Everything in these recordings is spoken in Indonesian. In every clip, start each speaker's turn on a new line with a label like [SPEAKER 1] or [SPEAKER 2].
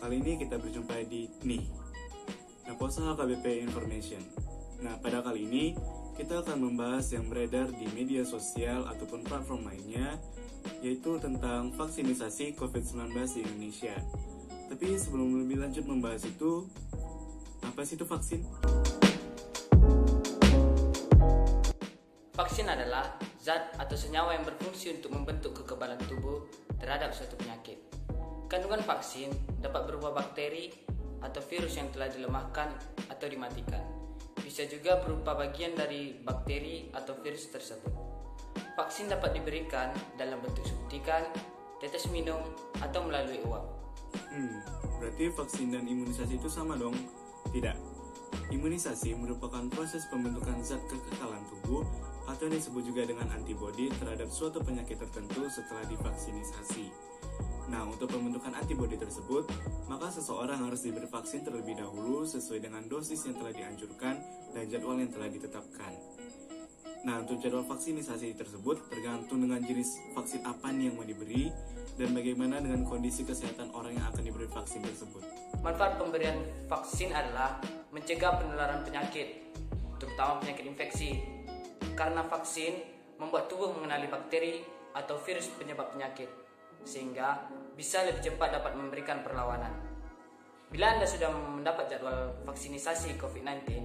[SPEAKER 1] kali ini kita berjumpa di NIH, Naposa HKBP Information. Nah, pada kali ini kita akan membahas yang beredar di media sosial ataupun platform lainnya, yaitu tentang vaksinisasi COVID-19 di Indonesia. Tapi sebelum lebih lanjut membahas itu, apa sih itu vaksin?
[SPEAKER 2] Vaksin adalah zat atau senyawa yang berfungsi untuk membentuk kekebalan tubuh terhadap suatu penyakit. Kandungan vaksin dapat berupa bakteri atau virus yang telah dilemahkan atau dimatikan. Bisa juga berupa bagian dari bakteri atau virus tersebut. Vaksin dapat diberikan dalam bentuk suntikan, tetes minum, atau melalui uap.
[SPEAKER 1] Berarti vaksin dan imunisasi itu sama dong? Tidak. Imunisasi merupakan proses pembentukan zat kekekalan tubuh atau yang disebut juga dengan antibodi terhadap suatu penyakit tertentu setelah divaksinisasi. Nah, untuk pembentukan antibodi tersebut, maka seseorang harus diberi vaksin terlebih dahulu sesuai dengan dosis yang telah dianjurkan dan jadwal yang telah ditetapkan. Nah, untuk jadwal vaksinisasi tersebut tergantung dengan jenis vaksin apa nih yang mau diberi dan bagaimana dengan kondisi kesehatan orang yang akan diberi vaksin tersebut.
[SPEAKER 2] Manfaat pemberian vaksin adalah mencegah penularan penyakit, terutama penyakit infeksi. Karena vaksin membuat tubuh mengenali bakteri atau virus penyebab penyakit, sehingga bisa lebih cepat dapat memberikan perlawanan. Bila Anda sudah mendapat jadwal vaksinisasi COVID-19,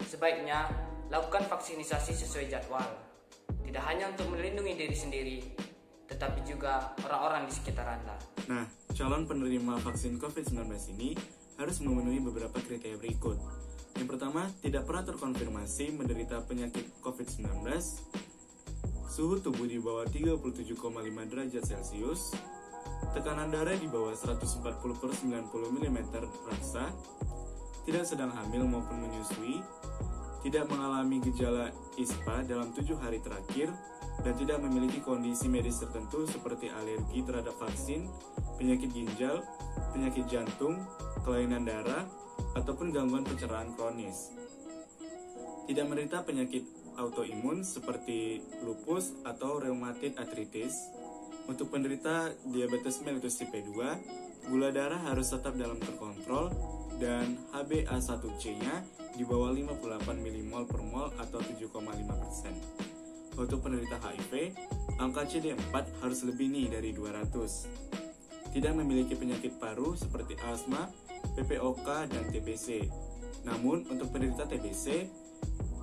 [SPEAKER 2] sebaiknya lakukan vaksinisasi sesuai jadwal. Tidak hanya untuk melindungi diri sendiri, tetapi juga orang-orang di sekitar Anda.
[SPEAKER 1] Nah, calon penerima vaksin COVID-19 ini harus memenuhi beberapa kriteria berikut. Yang pertama, tidak pernah terkonfirmasi menderita penyakit COVID-19, suhu tubuh di bawah 37,5 derajat Celcius, tekanan darah di bawah 140/90 mm rasa, tidak sedang hamil maupun menyusui, tidak mengalami gejala ISPA dalam 7 hari terakhir, dan tidak memiliki kondisi medis tertentu seperti alergi terhadap vaksin, penyakit ginjal, penyakit jantung, kelainan darah, ataupun gangguan pencernaan kronis. Tidak menderita penyakit autoimun seperti lupus atau rheumatoid arthritis. Untuk penderita diabetes mellitus tipe 2, gula darah harus tetap dalam terkontrol dan HbA1c-nya di bawah 58 mmol per mol atau 7,5%. Untuk penderita HIV, angka CD4 harus lebih dari 200. Tidak memiliki penyakit paru seperti asma, PPOK, dan TBC. Namun, untuk penderita TBC,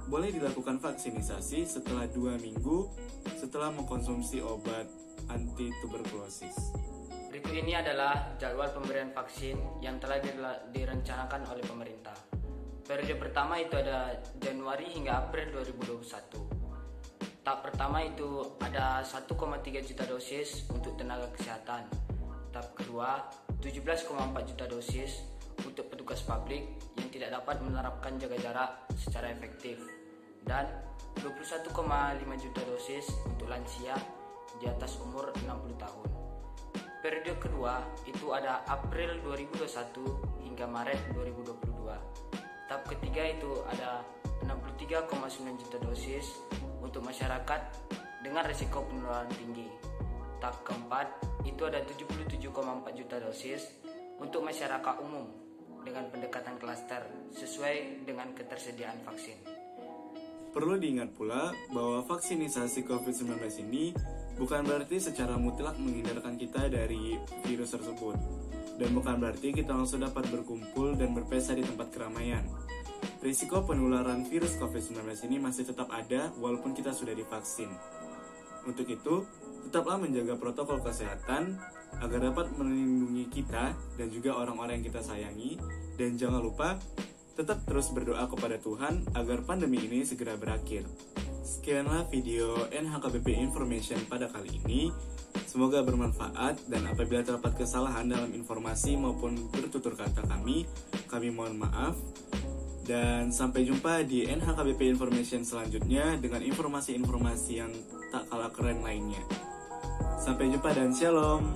[SPEAKER 1] boleh dilakukan vaksinisasi setelah 2 minggu setelah mengkonsumsi obat anti-tuberkulosis.
[SPEAKER 2] Berikut ini adalah jadwal pemberian vaksin yang telah direncanakan oleh pemerintah. Periode pertama itu ada Januari hingga April 2021. Tahap pertama itu ada 1,3 juta dosis untuk tenaga kesehatan. Tahap kedua, 17,4 juta dosis untuk petugas publik yang tidak dapat menerapkan jaga jarak secara efektif, dan 21,5 juta dosis untuk lansia di atas umur 60 tahun. Periode kedua itu ada April 2021 hingga Maret 2022. Tahap ketiga itu ada 63,9 juta dosis untuk masyarakat dengan risiko penularan tinggi. Tahap keempat itu ada 77,4 juta dosis untuk masyarakat umum dengan pendekatan klaster sesuai dengan ketersediaan vaksin.
[SPEAKER 1] Perlu diingat pula bahwa vaksinisasi COVID-19 ini bukan berarti secara mutlak menghindarkan kita dari virus tersebut, dan bukan berarti kita langsung dapat berkumpul dan berpesta di tempat keramaian. Risiko penularan virus COVID-19 ini masih tetap ada walaupun kita sudah divaksin. Untuk itu, tetaplah menjaga protokol kesehatan agar dapat melindungi kita dan juga orang-orang yang kita sayangi. Dan jangan lupa, tetap terus berdoa kepada Tuhan agar pandemi ini segera berakhir. Sekianlah video NHKBP Information pada kali ini. Semoga bermanfaat, dan apabila terdapat kesalahan dalam informasi maupun bertutur kata kami mohon maaf. Dan sampai jumpa di NHKBP Information selanjutnya dengan informasi-informasi yang tak kalah keren lainnya. Sampai jumpa dan shalom.